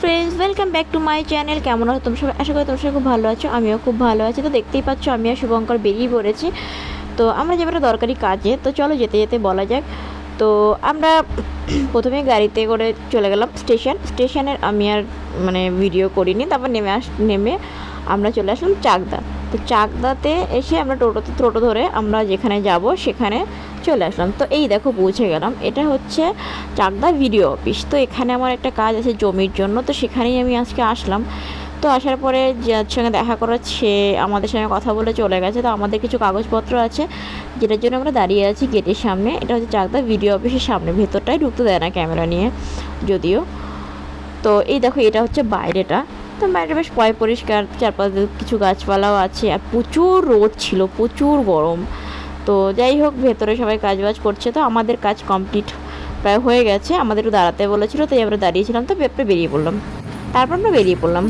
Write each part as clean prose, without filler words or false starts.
Friends, welcome back to my channel. কেমন আছো তোমরা সবাই? আশা করি তোমরা সবাই খুব ভালো আছো। আমিও খুব ভালো আছি। তো দেখতেই পাচ্ছ আমি আর শুভঙ্কর বেরিয়ে পড়েছি। তো আমরা যাবো একটা দরকারি কাজে। তো চলো যেতে যেতে বলা যাক। তো আমরা প্রথমে গাড়িতে করে চলে গেলাম স্টেশনের। আমি আর ভিডিও করিনি। তারপর নেমে আমরা চলে আসলাম চাকদা। তো চাকদাতে এসে আমরা টোটো ধরে আমরা যেখানে যাব সেখানে চলে আসলাম। তো এই দেখো পৌঁছে গেলাম। এটা হচ্ছে চাকদা ভিডিও অফিস। তো এখানে আমার একটা কাজ আছে জমির জন্য, তো সেখানেই আমি আজকে আসলাম। তো আসার পরে যার সঙ্গে দেখা করাচ্ছে আমাদের সঙ্গে কথা বলে চলে গেছে। তো আমাদের কিছু কাগজপত্র আছে যেটার জন্য আমরা দাঁড়িয়ে আছি গেটের সামনে। এটা হচ্ছে চাকদা ভিডিও অফিসের সামনে, ভেতরটাই ঢুকতে দেয় না ক্যামেরা নিয়ে যদিও। তো এই দেখো এটা হচ্ছে বাইরেটা। তো বাইরে বেশ পরিষ্কার, চারপাশে কিছু গাছপালাও আছে, আর প্রচুর রোদ ছিল, প্রচুর গরম। তো যাই হোক, ভেতরে সবাই কাজবাজ করছে। তো আমাদের কাজ কমপ্লিট প্রায় হয়ে গেছে। আমাদের একটু দাঁড়াতে বলেছিলো, তাই আমরা দাঁড়িয়েছিলাম। তো বেরিয়ে পড়লাম। তারপর আমরা বেরিয়ে পড়লাম।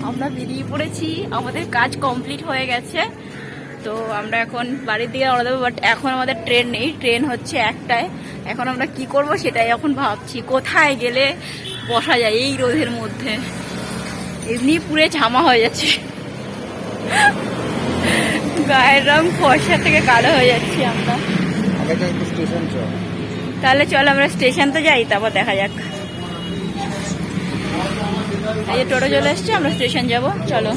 আমরা বেরিয়ে পড়েছি, আমাদের কাজ কমপ্লিট হয়ে গেছে। তো আমরা এখন বাড়ির দিকে রওনা দেবো। বাট এখন আমাদের ট্রেন নেই, ট্রেন হচ্ছে একটায়। এখন আমরা কি করব সেটাই এখন ভাবছি, কোথায় গেলে বসা যায় এই রোদের মধ্যে। এমনি পুরে ঝামা হয়ে যাচ্ছে, গায়ের রং ফর্সা থেকে কালো হয়ে যাচ্ছি আমরা। তাহলে চল আমরা স্টেশন তো যাই, তারপর দেখা যাক। এই যে টোটো চলে এসছে, আমরা স্টেশন যাব। চলো,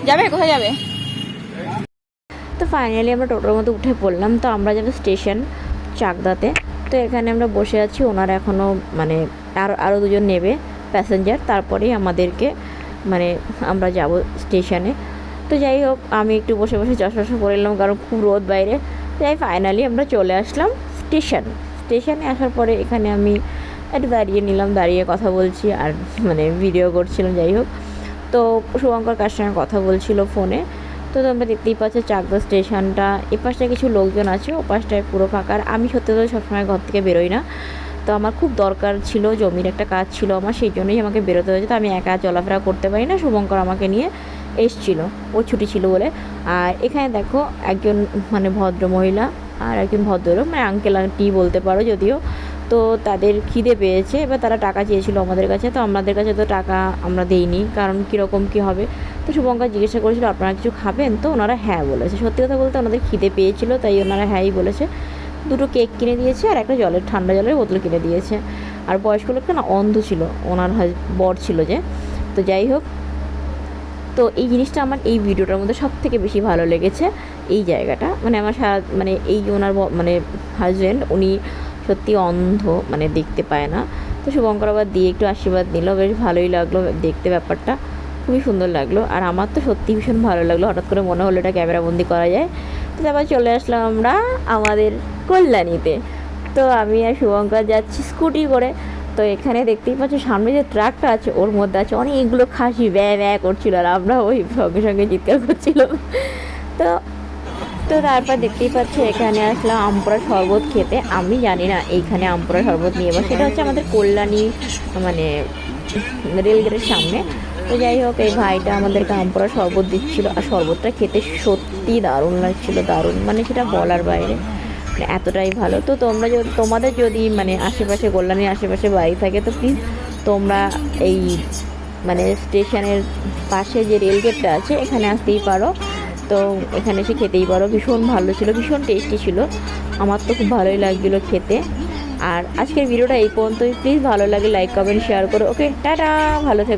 যাবে? কোথায় যাবে? তো ফাইনালি আমরা টোটোর মধ্যে উঠে পড়লাম। তো আমরা যাবো স্টেশন চাকদাতে। তো এখানে আমরা বসে আছি, ওনারা এখনও আরও দুজন নেবে প্যাসেঞ্জার, তারপরেই আমাদেরকে আমরা যাব স্টেশনে। তো যাই হোক, আমি একটু বসে বসে চশমা পরে এলাম, কারণ খুব রোদ বাইরে। যাই ফাইনালি আমরা চলে আসলাম স্টেশনে আসার পরে এখানে আমি একটু দাঁড়িয়ে নিলাম, দাঁড়িয়ে কথা বলছি আর ভিডিও করছিলাম। যাই হোক, তো শুভঙ্কর কার সঙ্গে কথা বলছিল ফোনে। তো তোমরা দেখতেই পাচ্ছ চাকদা স্টেশনটা। এ পাশটায় কিছু লোকজন আছে, ও পাশটায় পুরো ফাঁকা। আমি সত্যি তো সবসময় ঘর থেকে বেরোই না। তো আমার খুব দরকার ছিল, জমির একটা কাজ ছিল আমার, সেই জন্যই আমাকে বেরোতে হয়েছে। তো আমি একা চলাফেরা করতে পারি না, শুভঙ্কর আমাকে নিয়ে এসছিল, ও ছুটি ছিল বলে। আর এখানে দেখো একজন ভদ্র মহিলা আর একজন ভদ্রলোক, আঙ্কেল আন্টি বলতে পারো যদিও। তো তাদের খিদে পেয়েছে, এবার তারা টাকা চেয়েছিল আমাদের কাছে। তো আমাদের কাছে তো টাকা আমরা দেইনি, কারণ কীরকম কী হবে। তো শুভঙ্কর জিজ্ঞাসা করেছিল আপনারা কিছু খাবেন? তো ওনারা হ্যাঁ বলেছে। সত্যি কথা বলতে ওনাদের খিদে পেয়েছিল, তাই ওনারা হ্যাঁই বলেছে। দুটো কেক কিনে দিয়েছে আর একটা ঠান্ডা জলের বোতল কিনে দিয়েছে। আর বয়স্ক লোকটা না অন্ধ ছিল, ওনার বর ছিল যে। তো যাই হোক, তো এই জিনিসটা আমার এই ভিডিওটার মধ্যে সব থেকে বেশি ভালো লেগেছে। এই জায়গাটা আমার সারা এই ওনার হাজব্যান্ড, উনি সত্যি অন্ধ, দেখতে পায় না। তো শুভঙ্কর আবার দিয়ে একটু আশীর্বাদ নিল, বেশ ভালোই লাগলো দেখতে, ব্যাপারটা খুবই সুন্দর লাগলো। আর আমার তো সত্যি ভীষণ ভালো লাগলো, হঠাৎ করে মনে হলো এটা ক্যামেরাবন্দি করা যায়। তো তারপর চলে আসলাম আমরা আমাদের কল্যাণীতে। তো আমি আর শুভঙ্কর যাচ্ছি স্কুটি করে। তো এখানে দেখতেই পাচ্ছ সামনে যে ট্রাকটা আছে ওর মধ্যে আছে অনেকগুলো খাসি, ব্যয় করছিল, আর আমরা ওই সঙ্গে সঙ্গে চিৎকার করছিলাম। তো তো তারপর দেখতেই পাচ্ছ এখানে আসলাম আমপোড়া শরবত খেতে। আমি জানি না এইখানে আমপোড়া শরবত নিয়ে এবার, সেটা হচ্ছে আমাদের কল্যাণী রেলগেটের সামনে। তো যাই হোক, এই ভাইটা আমাদেরকে আমপোড়া শরবত দিচ্ছিলো, আর শরবতটা খেতে সত্যি দারুণ লাগছিলো, দারুণ, সেটা বলার বাইরে, এতটাই ভালো। তো তোমাদের যদি আশেপাশে কল্যাণীর আশেপাশে বাড়ি থাকে, তো প্লিজ তোমরা এই স্টেশনের পাশে যে রেলগেটটা আছে এখানে আসতেই পারো। তো এখানে এসে খেতেই পারো, ভীষণ ভালো ছিল, ভীষণ টেস্টি ছিল, আমার তো খুব ভালোই লাগছিলো খেতে। আর আজকের ভিডিওটা এই পর্যন্তই। প্লিজ ভালো লাগে লাইক কমেন্ট শেয়ার করো। ওকে, টাটা, ভালো থেকো।